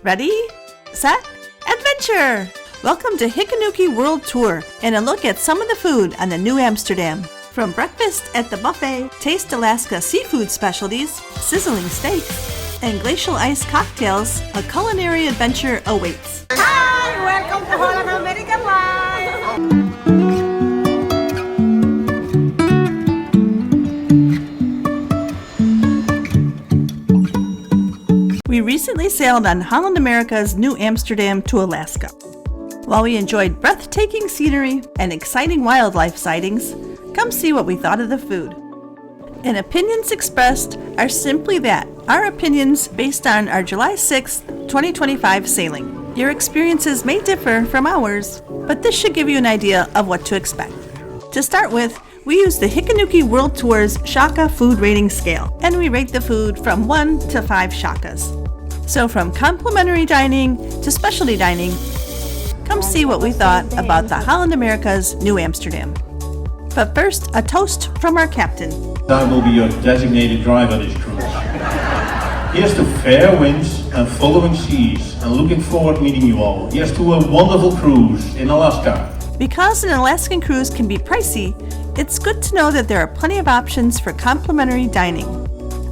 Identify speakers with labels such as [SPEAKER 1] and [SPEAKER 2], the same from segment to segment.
[SPEAKER 1] Ready, set, adventure! Welcome to Hikanuki World Tour and a look at some of the food on the New Amsterdam. From breakfast at the buffet, taste Alaska seafood specialties, sizzling steaks, and glacial ice cocktails, a culinary adventure awaits.
[SPEAKER 2] Hi! Welcome to Holland America Nieuw.
[SPEAKER 1] We recently sailed on Holland America's Nieuw Amsterdam to Alaska. While we enjoyed breathtaking scenery and exciting wildlife sightings, come see what we thought of the food. And opinions expressed are simply that, our opinions based on our July 6th, 2025 sailing. Your experiences may differ from ours, but this should give you an idea of what to expect. To start with, we use the Hikanuki World Tour's Shaka food rating scale, and we rate the food from 1 to 5 shakas. So from complimentary dining to specialty dining, come see what we thought about the Holland America's Nieuw Amsterdam. But first, a toast from our captain.
[SPEAKER 3] I will be your designated driver this cruise. Here's to fair winds and following seas, and looking forward to meeting you all. Here's to a wonderful cruise in Alaska.
[SPEAKER 1] Because an Alaskan cruise can be pricey, it's good to know that there are plenty of options for complimentary dining.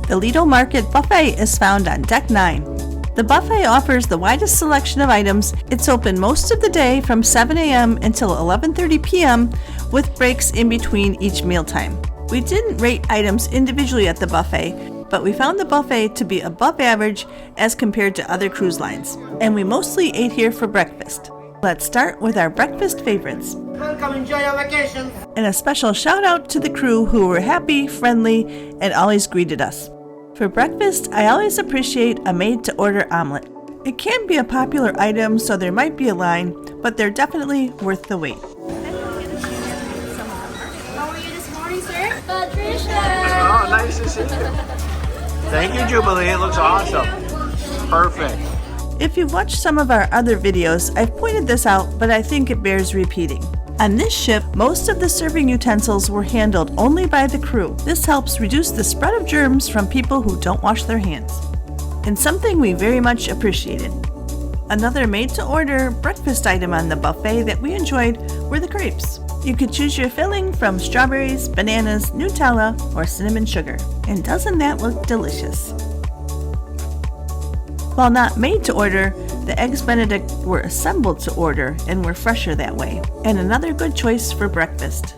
[SPEAKER 1] The Lido Market Buffet is found on Deck 9. The buffet offers the widest selection of items. It's open most of the day from 7 a.m. until 11:30 p.m. with breaks in between each mealtime. We didn't rate items individually at the buffet, but we found the buffet to be above average as compared to other cruise lines, and we mostly ate here for breakfast. Let's start with our breakfast favorites.
[SPEAKER 2] Welcome, enjoy your vacation.
[SPEAKER 1] And a special shout out to the crew who were happy, friendly, and always greeted us. For breakfast, I always appreciate a made-to-order omelet. It can be a popular item, so there might be a line, but they're definitely worth the wait.
[SPEAKER 4] How are you this morning, sir? Patricia!
[SPEAKER 5] Oh, nice to see you. Thank you, Jubilee. It looks awesome. Perfect.
[SPEAKER 1] If you've watched some of our other videos, I've pointed this out, but I think it bears repeating. On this ship, most of the serving utensils were handled only by the crew. This helps reduce the spread of germs from people who don't wash their hands, and something we very much appreciated. Another made-to-order breakfast item on the buffet that we enjoyed were the crepes. You could choose your filling from strawberries, bananas, Nutella, or cinnamon sugar. And doesn't that look delicious? While not made to order, the Eggs Benedict were assembled to order and were fresher that way, and another good choice for breakfast.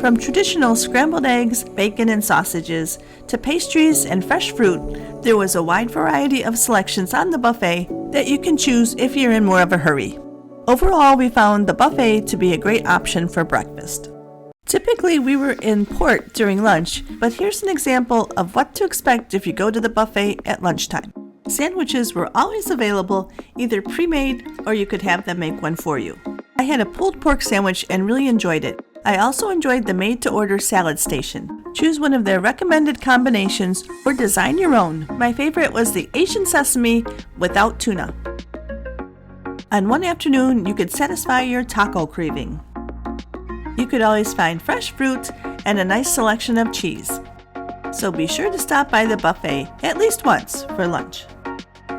[SPEAKER 1] From traditional scrambled eggs, bacon, and sausages, to pastries and fresh fruit, there was a wide variety of selections on the buffet that you can choose if you're in more of a hurry. Overall, we found the buffet to be a great option for breakfast. Typically, we were in port during lunch, but here's an example of what to expect if you go to the buffet at lunchtime. Sandwiches were always available, either pre-made or you could have them make one for you. I had a pulled pork sandwich and really enjoyed it. I also enjoyed the made-to-order salad station. Choose one of their recommended combinations or design your own. My favorite was the Asian sesame without tuna. On one afternoon, you could satisfy your taco craving. You could always find fresh fruit and a nice selection of cheese. So be sure to stop by the buffet at least once for lunch.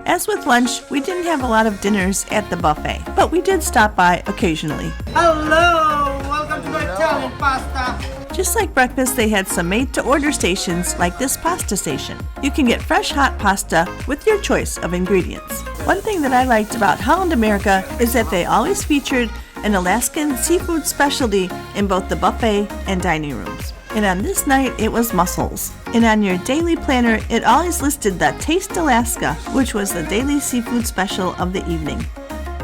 [SPEAKER 1] As with lunch, we didn't have a lot of dinners at the buffet, but we did stop by occasionally.
[SPEAKER 2] Hello! Welcome to the Italian pasta.
[SPEAKER 1] Just like breakfast, they had some made-to-order stations like this pasta station. You can get fresh hot pasta with your choice of ingredients. One thing that I liked about Holland America is that they always featured an Alaskan seafood specialty in both the buffet and dining rooms. And on this night, it was mussels. And on your daily planner, it always listed the Taste Alaska, which was the daily seafood special of the evening.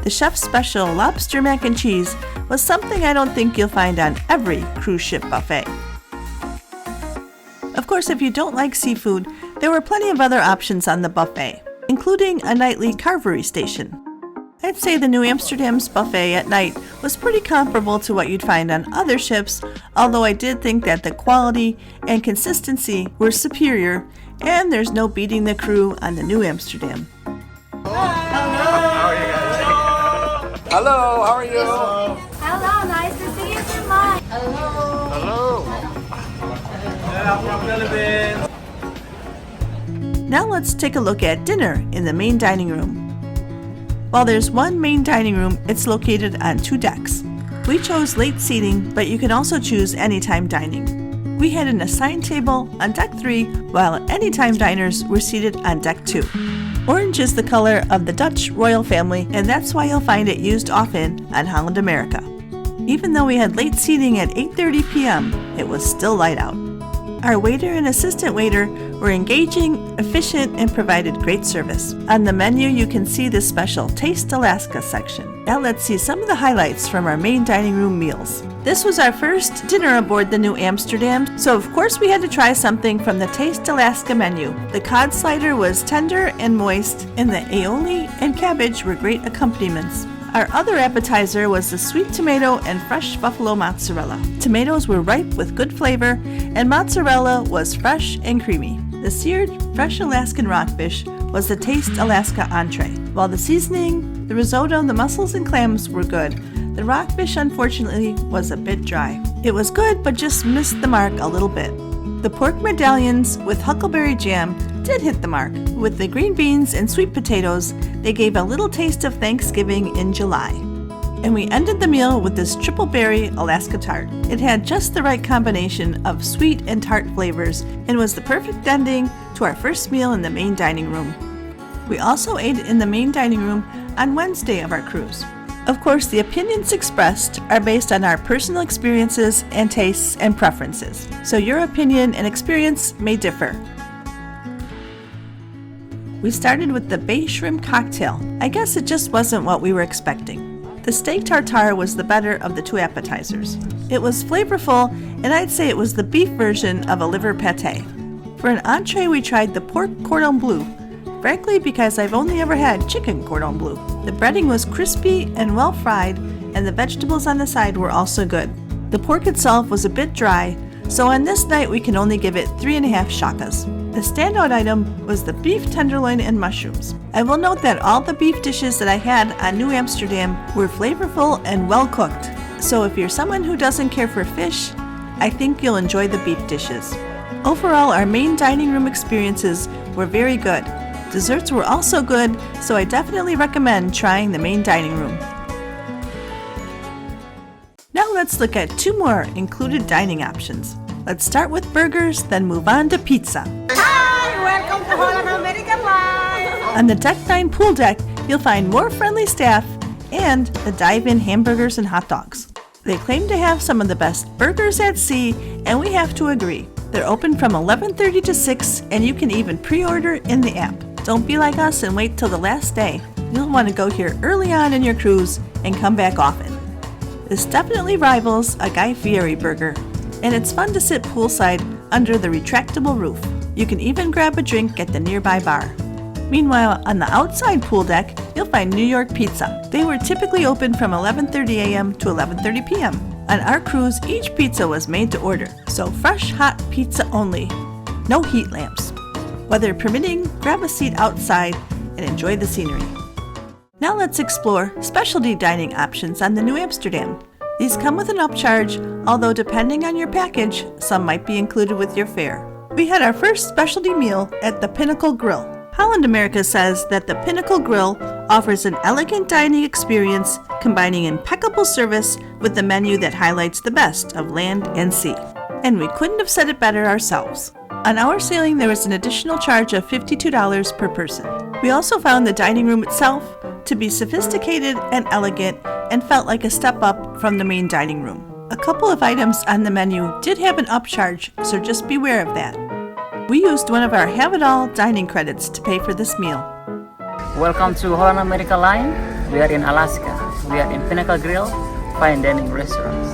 [SPEAKER 1] The chef's special lobster mac and cheese was something I don't think you'll find on every cruise ship buffet. Of course, if you don't like seafood, there were plenty of other options on the buffet, including a nightly carvery station. I'd say the New Amsterdam's buffet at night was pretty comparable to what you'd find on other ships, although I did think that the quality and consistency were superior, and there's no beating the crew on the New Amsterdam.
[SPEAKER 5] Hello, how are you?
[SPEAKER 4] Hello, nice to see you tonight.
[SPEAKER 5] Hello.
[SPEAKER 2] Hello from Philippines.
[SPEAKER 1] Now let's take a look at dinner in the main dining room. While there's one main dining room, it's located on 2 decks. We chose late seating, but you can also choose anytime dining. We had an assigned table on deck 3, while anytime diners were seated on deck 2. Orange is the color of the Dutch royal family, and that's why you'll find it used often on Holland America. Even though we had late seating at 8:30 p.m., it was still light out. Our waiter and assistant waiter were engaging, efficient, and provided great service. On the menu, you can see the special Taste Alaska section. Now let's see some of the highlights from our main dining room meals. This was our first dinner aboard the Nieuw Amsterdam, so of course we had to try something from the Taste Alaska menu. The cod slider was tender and moist, and the aioli and cabbage were great accompaniments. Our other appetizer was the sweet tomato and fresh buffalo mozzarella. Tomatoes were ripe with good flavor, and mozzarella was fresh and creamy. The seared, fresh Alaskan rockfish was the Taste Alaska entree. While the seasoning, the risotto, the mussels, and clams were good, the rockfish unfortunately was a bit dry. It was good, but just missed the mark a little bit. The pork medallions with huckleberry jam did hit the mark. With the green beans and sweet potatoes, they gave a little taste of Thanksgiving in July. And we ended the meal with this triple berry Alaska tart. It had just the right combination of sweet and tart flavors and was the perfect ending to our first meal in the main dining room. We also ate in the main dining room on Wednesday of our cruise. Of course, the opinions expressed are based on our personal experiences and tastes and preferences, so your opinion and experience may differ. We started with the bay shrimp cocktail. I guess it just wasn't what we were expecting. The steak tartare was the better of the 2 appetizers. It was flavorful, and I'd say it was the beef version of a liver pate. For an entree, we tried the pork cordon bleu, frankly because I've only ever had chicken cordon bleu. The breading was crispy and well fried, and the vegetables on the side were also good. The pork itself was a bit dry, so on this night we can only give it 3.5 shakas. The standout item was the beef tenderloin and mushrooms. I will note that all the beef dishes that I had on Nieuw Amsterdam were flavorful and well cooked, so if you're someone who doesn't care for fish, I think you'll enjoy the beef dishes. Overall, our main dining room experiences were very good. Desserts were also good, so I definitely recommend trying the main dining room. Now let's look at 2 more included dining options. Let's start with burgers, then move on to pizza.
[SPEAKER 2] Hi, welcome to Holland America Nieuw.
[SPEAKER 1] On the Deck 9 pool deck, you'll find more friendly staff and the dive-in hamburgers and hot dogs. They claim to have some of the best burgers at sea, and we have to agree. They're open from 11:30 to 6, and you can even pre-order in the app. Don't be like us and wait till the last day. You'll want to go here early on in your cruise and come back often. This definitely rivals a Guy Fieri burger, and it's fun to sit poolside under the retractable roof. You can even grab a drink at the nearby bar. Meanwhile, on the outside pool deck, you'll find New York Pizza. They were typically open from 11:30 a.m. to 11:30 p.m. On our cruise, each pizza was made to order, so fresh, hot pizza only. No heat lamps. Weather permitting, grab a seat outside and enjoy the scenery. Now let's explore specialty dining options on the Nieuw Amsterdam. These come with an upcharge, although depending on your package, some might be included with your fare. We had our first specialty meal at the Pinnacle Grill. Holland America says that the Pinnacle Grill offers an elegant dining experience, combining impeccable service with a menu that highlights the best of land and sea. And we couldn't have said it better ourselves. On our sailing, there was an additional charge of $52 per person. We also found the dining room itself to be sophisticated and elegant and felt like a step up from the main dining room. A couple of items on the menu did have an upcharge, so just beware of that. We used one of our Have-It-All dining credits to pay for this meal.
[SPEAKER 6] Welcome to Holland America Line. We are in Alaska. We are in Pinnacle Grill, fine dining restaurants.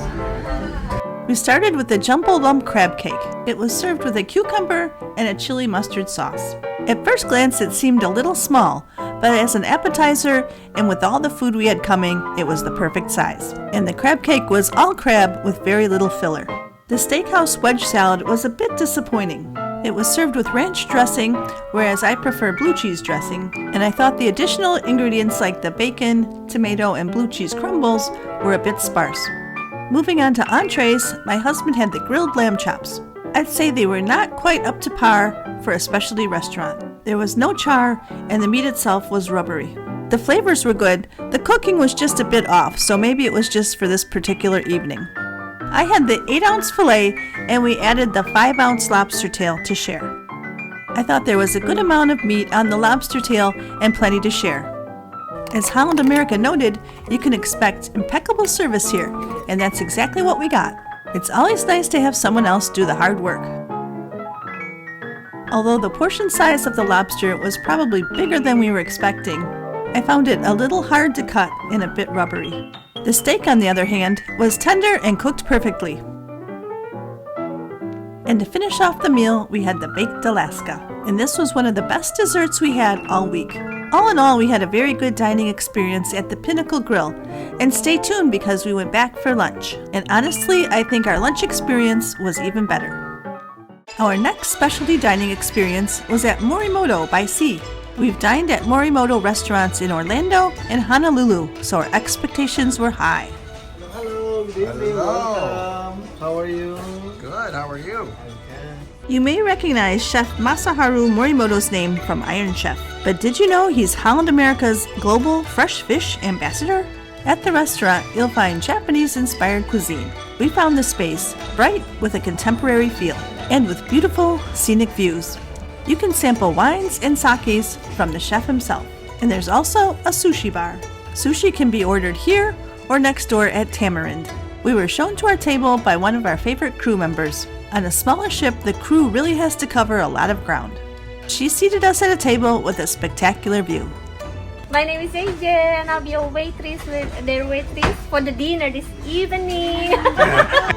[SPEAKER 1] We started with the jumbo lump crab cake. It was served with a cucumber and a chili mustard sauce. At first glance, it seemed a little small, but as an appetizer and with all the food we had coming, it was the perfect size. And the crab cake was all crab with very little filler. The steakhouse wedge salad was a bit disappointing. It was served with ranch dressing, whereas I prefer blue cheese dressing, and I thought the additional ingredients like the bacon, tomato, and blue cheese crumbles were a bit sparse. Moving on to entrees, my husband had the grilled lamb chops. I'd say they were not quite up to par for a specialty restaurant. There was no char, and the meat itself was rubbery. The flavors were good, the cooking was just a bit off, so maybe it was just for this particular evening. I had the 8-ounce filet, and we added the 5-ounce lobster tail to share. I thought there was a good amount of meat on the lobster tail and plenty to share. As Holland America noted, you can expect impeccable service here, and that's exactly what we got. It's always nice to have someone else do the hard work. Although the portion size of the lobster was probably bigger than we were expecting, I found it a little hard to cut and a bit rubbery. The steak, on the other hand, was tender and cooked perfectly. And to finish off the meal, we had the baked Alaska, and this was one of the best desserts we had all week. All in all, we had a very good dining experience at the Pinnacle Grill, and stay tuned because we went back for lunch. And honestly, I think our lunch experience was even better. Our next specialty dining experience was at Morimoto by Sea. We've dined at Morimoto restaurants in Orlando and Honolulu, so our expectations were high.
[SPEAKER 2] Hello, good evening. Welcome. How are you?
[SPEAKER 5] Good, how are you?
[SPEAKER 1] You may recognize Chef Masaharu Morimoto's name from Iron Chef, but did you know he's Holland America's global fresh fish ambassador? At the restaurant, you'll find Japanese-inspired cuisine. We found the space bright with a contemporary feel and with beautiful scenic views. You can sample wines and sakes from the chef himself. And there's also a sushi bar. Sushi can be ordered here or next door at Tamarind. We were shown to our table by one of our favorite crew members. On a smaller ship, the crew really has to cover a lot of ground. She seated us at a table with a spectacular view.
[SPEAKER 4] My name is AJ and I'll be your waitress for the dinner this evening.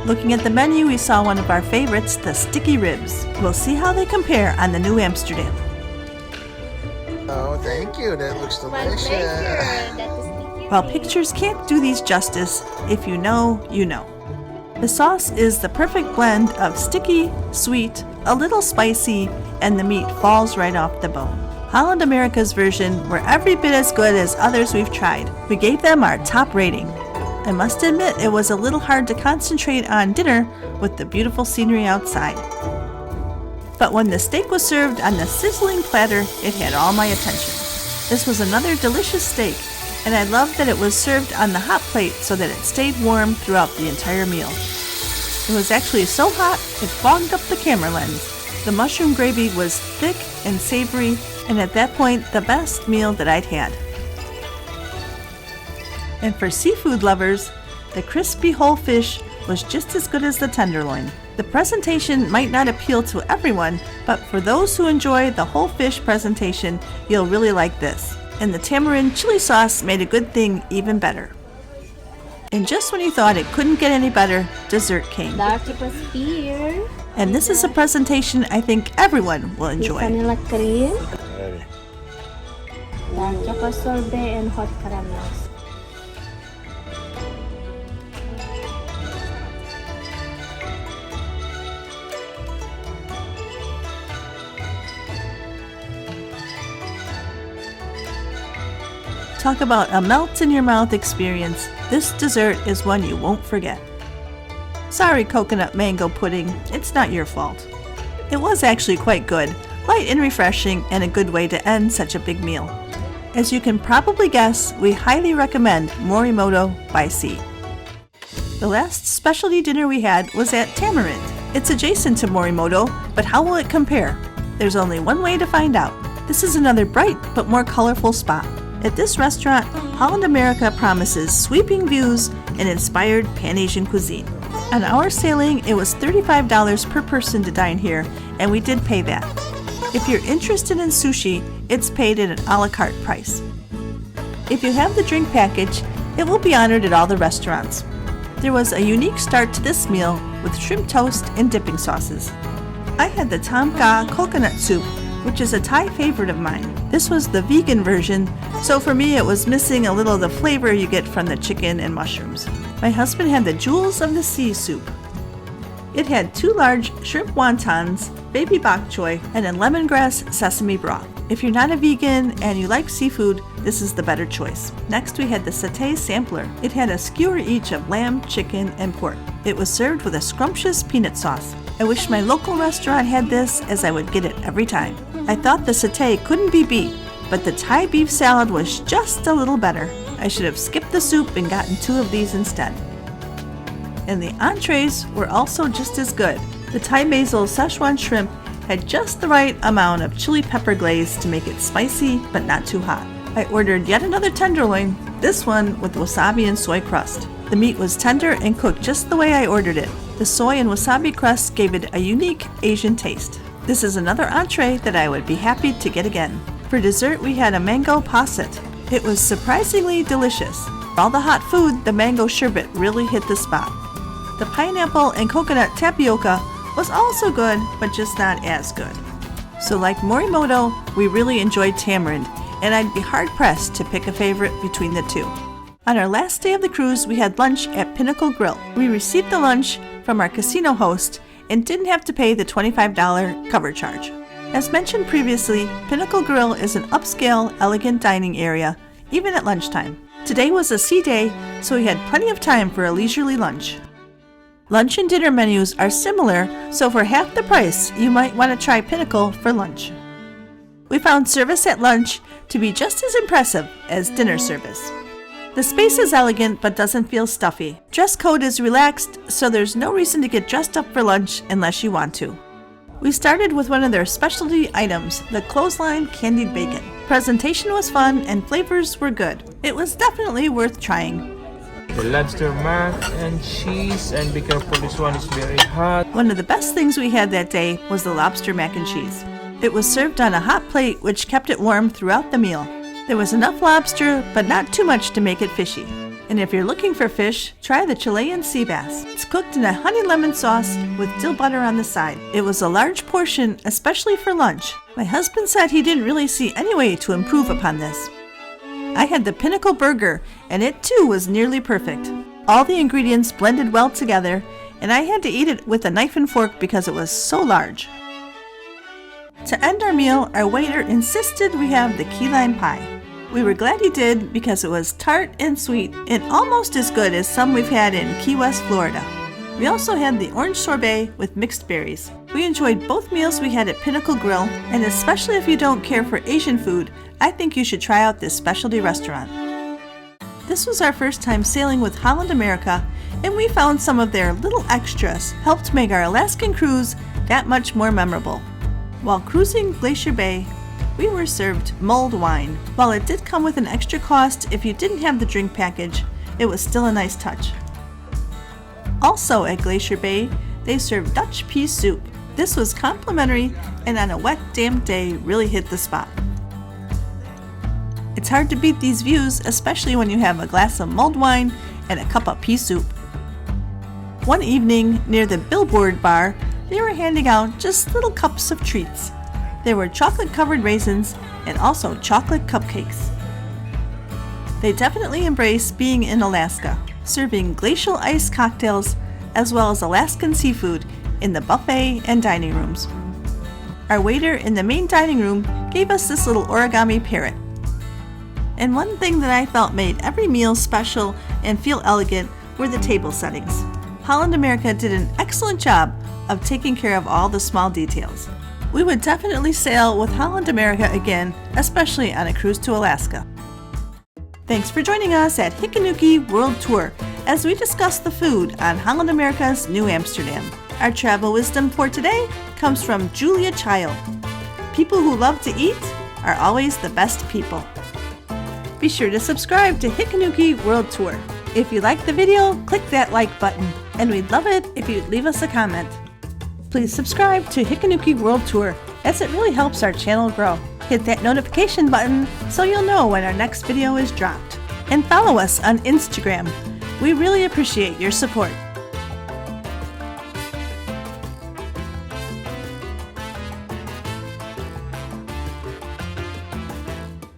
[SPEAKER 1] Looking at the menu, we saw one of our favorites, the sticky ribs. We'll see how they compare on the New Amsterdam.
[SPEAKER 5] Oh, thank you. That looks
[SPEAKER 4] My
[SPEAKER 5] delicious.
[SPEAKER 4] pleasure. That is sticky.
[SPEAKER 1] While pictures can't do these justice, if you know, you know. The sauce is the perfect blend of sticky, sweet, a little spicy, and the meat falls right off the bone. Holland America's version were every bit as good as others we've tried. We gave them our top rating. I must admit it was a little hard to concentrate on dinner with the beautiful scenery outside. But when the steak was served on the sizzling platter, it had all my attention. This was another delicious steak, and I loved that it was served on the hot plate so that it stayed warm throughout the entire meal. It was actually so hot it fogged up the camera lens. The mushroom gravy was thick and savory, and at that point, the best meal that I'd had. And for seafood lovers, the crispy whole fish was just as good as the tenderloin. The presentation might not appeal to everyone, but for those who enjoy the whole fish presentation, you'll really like this. And the tamarind chili sauce made a good thing even better. And just when you thought it couldn't get any better, dessert came.
[SPEAKER 4] Dark chocolate spear.
[SPEAKER 1] And this is a presentation I think everyone will enjoy.
[SPEAKER 4] Vanilla cream. Dark chocolate sorbet and hot caramels.
[SPEAKER 1] Talk about a melt-in-your-mouth experience. This dessert is one you won't forget. Sorry, coconut mango pudding, it's not your fault. It was actually quite good, light and refreshing, and a good way to end such a big meal. As you can probably guess, we highly recommend Morimoto by Sea. The last specialty dinner we had was at Tamarind. It's adjacent to Morimoto, but how will it compare? There's only one way to find out. This is another bright but more colorful spot. At this restaurant, Holland America promises sweeping views and inspired Pan-Asian cuisine. On our sailing, it was $35 per person to dine here, and we did pay that. If you're interested in sushi, it's paid at an a la carte price. If you have the drink package, it will be honored at all the restaurants. There was a unique start to this meal with shrimp toast and dipping sauces. I had the Tom Kha coconut soup, which is a Thai favorite of mine. This was the vegan version, so for me it was missing a little of the flavor you get from the chicken and mushrooms. My husband had the Jewels of the Sea soup. It had 2 large shrimp wontons, baby bok choy, and a lemongrass sesame broth. If you're not a vegan and you like seafood, this is the better choice. Next we had the satay sampler. It had a skewer each of lamb, chicken, and pork. It was served with a scrumptious peanut sauce. I wish my local restaurant had this, as I would get it every time. I thought the satay couldn't be beat, but the Thai beef salad was just a little better. I should have skipped the soup and gotten 2 of these instead. And the entrees were also just as good. The Thai basil Szechuan shrimp had just the right amount of chili pepper glaze to make it spicy but not too hot. I ordered yet another tenderloin, this one with wasabi and soy crust. The meat was tender and cooked just the way I ordered it. The soy and wasabi crust gave it a unique Asian taste. This is another entree that I would be happy to get again. For dessert, we had a mango posset. It was surprisingly delicious. For all the hot food, the mango sherbet really hit the spot. The pineapple and coconut tapioca was also good, but just not as good. So like Morimoto, we really enjoyed Tamarind, and I'd be hard-pressed to pick a favorite between the two. On our last day of the cruise, we had lunch at Pinnacle Grill. We received the lunch from our casino host and didn't have to pay the $25 cover charge. As mentioned previously, Pinnacle Grill is an upscale, elegant dining area, even at lunchtime. Today was a sea day, so we had plenty of time for a leisurely lunch. Lunch and dinner menus are similar, so for half the price, you might want to try Pinnacle for lunch. We found service at lunch to be just as impressive as dinner service. The space is elegant but doesn't feel stuffy. Dress code is relaxed, so there's no reason to get dressed up for lunch unless you want to. We started with one of their specialty items, the clothesline candied bacon. Presentation was fun and flavors were good. It was definitely worth trying.
[SPEAKER 7] The lobster mac and cheese, and be careful, this one is very hot.
[SPEAKER 1] One of the best things we had that day was the lobster mac and cheese. It was served on a hot plate which kept it warm throughout the meal. There was enough lobster, but not too much to make it fishy. And if you're looking for fish, try the Chilean sea bass. It's cooked in a honey lemon sauce with dill butter on the side. It was a large portion, especially for lunch. My husband said he didn't really see any way to improve upon this. I had the Pinnacle burger, and it too was nearly perfect. All the ingredients blended well together, and I had to eat it with a knife and fork because it was so large. To end our meal, our waiter insisted we have the key lime pie. We were glad he did because it was tart and sweet and almost as good as some we've had in Key West, Florida. We also had the orange sorbet with mixed berries. We enjoyed both meals we had at Pinnacle Grill, and especially if you don't care for Asian food, I think you should try out this specialty restaurant. This was our first time sailing with Holland America, and we found some of their little extras helped make our Alaskan cruise that much more memorable. While cruising Glacier Bay, we were served mulled wine. While it did come with an extra cost if you didn't have the drink package, it was still a nice touch. Also at Glacier Bay, they served Dutch pea soup. This was complimentary and on a wet, damp day really hit the spot. It's hard to beat these views, especially when you have a glass of mulled wine and a cup of pea soup. One evening, near the Billboard bar, they were handing out just little cups of treats. There were chocolate-covered raisins and also chocolate cupcakes. They definitely embrace being in Alaska, serving glacial ice cocktails as well as Alaskan seafood in the buffet and dining rooms. Our waiter in the main dining room gave us this little origami parrot. And one thing that I felt made every meal special and feel elegant were the table settings. Holland America did an excellent job of taking care of all the small details. We would definitely sail with Holland America again, especially on a cruise to Alaska. Thanks for joining us at Hikanuki World Tour as we discuss the food on Holland America's Nieuw Amsterdam. Our travel wisdom for today comes from Julia Child. People who love to eat are always the best people. Be sure to subscribe to Hikanuki World Tour. If you liked the video, click that like button, and we'd love it if you'd leave us a comment. Please subscribe to Hikanuki World Tour as it really helps our channel grow. Hit that notification button so you'll know when our next video is dropped. And follow us on Instagram. We really appreciate your support.